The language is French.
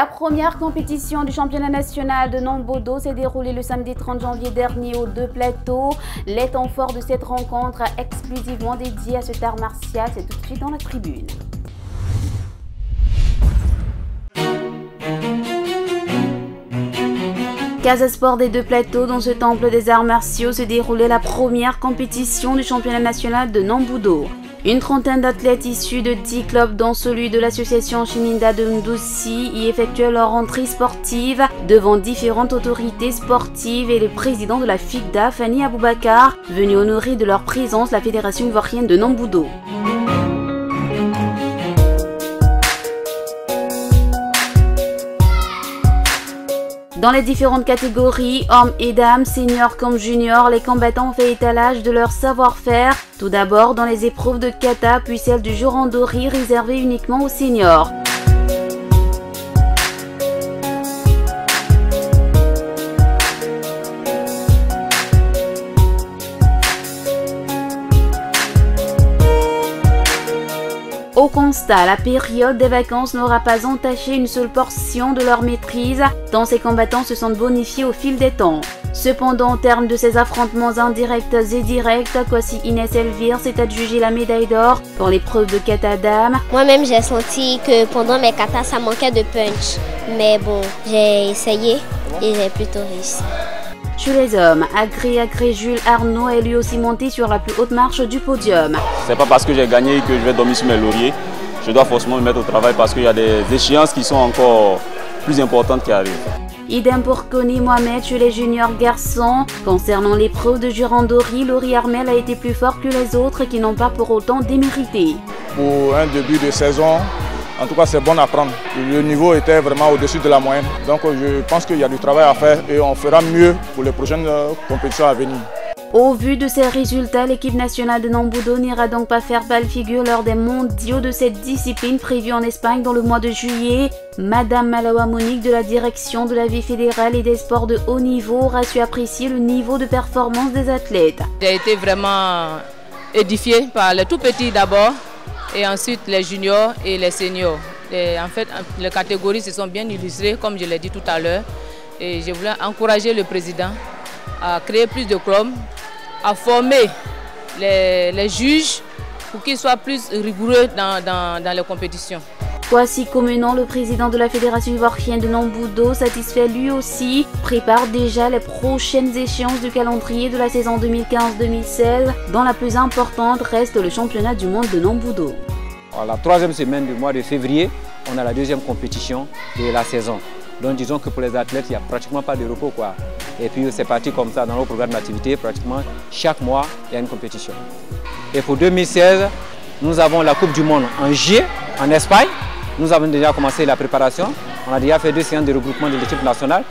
La première compétition du championnat national de Nambodo s'est déroulée le samedi 30 janvier dernier aux Deux Plateaux. Les temps forts de cette rencontre exclusivement dédiée à cet art martial, c'est tout de suite dans la tribune. Casa Sport des Deux Plateaux, dans ce temple des arts martiaux, se déroulait la première compétition du championnat national de Nambodo. Une trentaine d'athlètes issus de 10 clubs, dont celui de l'association Chininda de Ndossi, y effectuaient leur entrée sportive devant différentes autorités sportives et le président de la FICDA, Fanny Aboubakar, venu honorer de leur présence la fédération ivoirienne de Nambodo. Dans les différentes catégories, hommes et dames, seniors comme juniors, les combattants ont fait étalage de leur savoir-faire. Tout d'abord dans les épreuves de kata, puis celle du jurandori réservée uniquement aux seniors. Au constat, la période des vacances n'aura pas entaché une seule portion de leur maîtrise, tant ces combattants se sont bonifiés au fil des temps. Cependant, au terme de ces affrontements indirects et directs, Kwasi Inès Elvire s'est adjugé la médaille d'or pour l'épreuve de kata dame. Moi-même, j'ai senti que pendant mes katas, ça manquait de punch. Mais bon, j'ai essayé et j'ai plutôt réussi. Chez les hommes, Agré Jules Arnaud est lui aussi monté sur la plus haute marche du podium. C'est pas parce que j'ai gagné que je vais dormir sur mes lauriers. Je dois forcément me mettre au travail parce qu'il y a des échéances qui sont encore plus importantes qui arrivent. Idem pour Koni Mohamed chez les juniors garçons. Concernant l'épreuve de jurandori, Laurie Armel a été plus fort que les autres qui n'ont pas pour autant démérité. Pour un début de saison, en tout cas, c'est bon à prendre. Le niveau était vraiment au-dessus de la moyenne. Donc je pense qu'il y a du travail à faire et on fera mieux pour les prochaines compétitions à venir. Au vu de ces résultats, l'équipe nationale de Nambodo n'ira donc pas faire pâle figure lors des mondiaux de cette discipline prévue en Espagne dans le mois de juillet. Madame Malawa Monique de la direction de la vie fédérale et des sports de haut niveau aura su apprécier le niveau de performance des athlètes. J'ai été vraiment édifiée par les tout petits d'abord et ensuite les juniors et les seniors. Et en fait, les catégories se sont bien illustrées comme je l'ai dit tout à l'heure. Et je voulais encourager le président à créer plus de clubs, à former les juges pour qu'ils soient plus rigoureux dans les compétitions. Kwasi Comenon, le président de la fédération ivoirienne de Nambodo, satisfait lui aussi, prépare déjà les prochaines échéances du calendrier de la saison 2015-2016, dont la plus importante reste le championnat du monde de Nambodo. La troisième semaine du mois de février, on a la deuxième compétition de la saison. Donc disons que pour les athlètes, il n'y a pratiquement pas de repos, quoi. Et puis c'est parti comme ça dans nos programmes d'activité, pratiquement chaque mois, il y a une compétition. Et pour 2016, nous avons la Coupe du Monde en juillet, en Espagne. Nous avons déjà commencé la préparation. On a déjà fait 2 séances de regroupement de l'équipe nationale.